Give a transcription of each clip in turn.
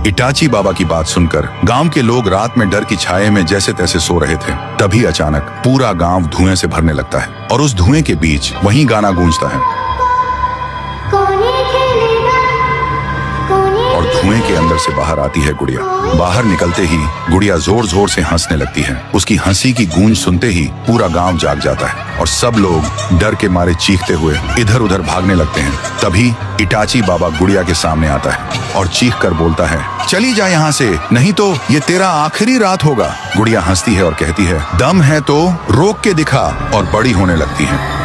Itachi बाबा की बात सुनकर गांव के लोग रात में डर की छाये में जैसे तैसे सो रहे थे। तभी अचानक पूरा गांव धुएं से भरने लगता है और उस धुएं के बीच वही गाना गूंजता है और धुएं के अंदर से बाहर आती है गुड़िया। बाहर निकलते ही गुड़िया जोर जोर से हंसने लगती है। उसकी हंसी की गूंज सुनते ही पूरा गांव जाग जाता है और सब लोग डर के मारे चीखते हुए इधर उधर भागने लगते हैं। तभी इटाची बाबा गुड़िया के सामने आता है और चीख कर बोलता है, चली जा यहाँ से, नहीं तो ये तेरा आखिरी रात होगा। गुड़िया हंसती है और कहती है, दम है तो रोक के दिखा, और बड़ी होने लगती है।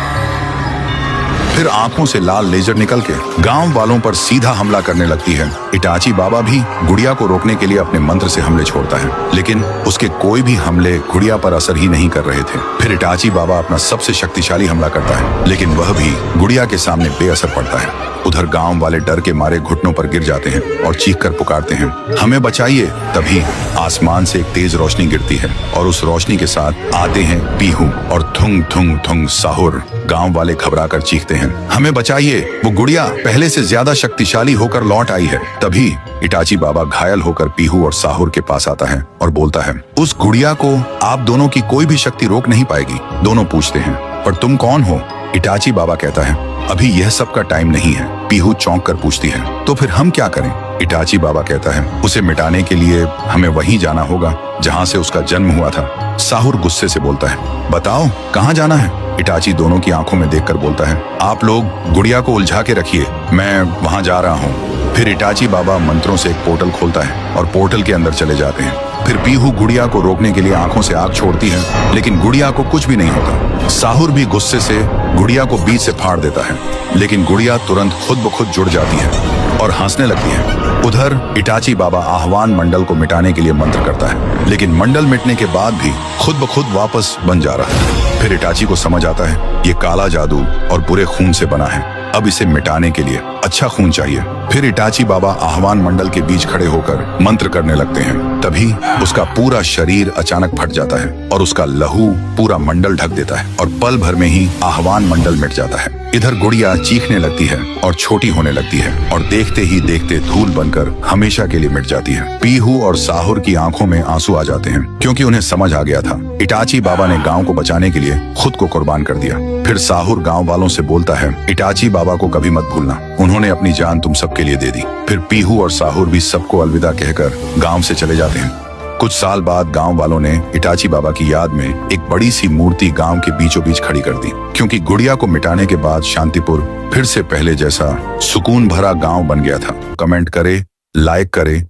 फिर आंखों से लाल लेजर निकल के गांव वालों पर सीधा हमला करने लगती है। इटाची बाबा भी गुड़िया को रोकने के लिए अपने मंत्र से हमले छोड़ता है, लेकिन उसके कोई भी हमले गुड़िया पर असर ही नहीं कर रहे थे। फिर इटाची बाबा अपना सबसे शक्तिशाली हमला करता है, लेकिन वह भी गुड़िया के सामने बेअसर पड़ता है। उधर गांव वाले डर के मारे घुटनों पर गिर जाते हैं और चीख कर पुकारते हैं, हमें बचाइए। तभी आसमान से एक तेज रोशनी गिरती है और उस रोशनी के साथ आते हैं पीहू और थुंग थुंग थुंग साहुर। गांव वाले घबराकर चीखते हैं, हमें बचाइए, वो गुड़िया पहले से ज्यादा शक्तिशाली होकर लौट आई है। तभी इटाची बाबा घायल होकर पीहू और साहुर के पास आता है और बोलता है, उस गुड़िया को आप दोनों की कोई भी शक्ति रोक नहीं पाएगी। दोनों पूछते हैं, पर तुम कौन हो? इटाची बाबा कहता है, अभी यह सब का टाइम नहीं है। पीहू चौंक कर पूछती है, तो फिर हम क्या करें? इटाची बाबा कहता है, उसे मिटाने के लिए हमें वहीं जाना होगा जहाँ से उसका जन्म हुआ था। साहुर गुस्से से बोलता है, बताओ कहाँ जाना है? इटाची दोनों की आंखों में देखकर बोलता है, आप लोग गुड़िया को उलझा के रखिए, मैं वहाँ जा रहा हूँ। फिर इटाची बाबा मंत्रों से एक पोर्टल खोलता है और पोर्टल के अंदर चले जाते हैं। फिर पीहू गुड़िया को रोकने के लिए आंखों से आग छोड़ती है, लेकिन गुड़िया को कुछ भी नहीं होता। साहुर भी गुस्से से गुड़िया को बीच से फाड़ देता है, लेकिन गुड़िया तुरंत खुद ब खुद जुड़ जाती है और हंसने लगती है। उधर इटाची बाबा आह्वान मंडल को मिटाने के लिए मंत्र करता है, लेकिन मंडल मिटने के बाद भी खुद ब खुद वापस बन जा रहा है। फिर इटाची को समझ आता है ये काला जादू और बुरे खून से बना है, अब इसे मिटाने के लिए अच्छा खून चाहिए। फिर इटाची बाबा आह्वान मंडल के बीच खड़े होकर मंत्र करने लगते हैं। तभी उसका पूरा शरीर अचानक फट जाता है और उसका लहू पूरा मंडल ढक देता है और पल भर में ही आह्वान मंडल मिट जाता है। इधर गुड़िया चीखने लगती है और छोटी होने लगती है और देखते ही देखते धूल बनकर हमेशा के लिए मिट जाती है। पीहू और साहुर की आंखों में आंसू आ जाते हैं, क्योंकि उन्हें समझ आ गया था इटाची बाबा ने गांव को बचाने के लिए खुद को कुर्बान कर दिया। फिर साहुर गांव वालों से बोलता है, इटाची बाबा को कभी मत भूलना, उन्होंने अपनी जान तुम सबके लिए दे दी। फिर पीहू और साहुर भी सबको अलविदा कहकर गांव से चले जाते हैं। कुछ साल बाद गांव वालों ने इटाची बाबा की याद में एक बड़ी सी मूर्ति गांव के बीचों बीच खड़ी कर दी, क्योंकि गुड़िया को मिटाने के बाद शांतिपुर फिर से पहले जैसा सुकून भरा गांव बन गया था। कमेंट करे, लाइक करे।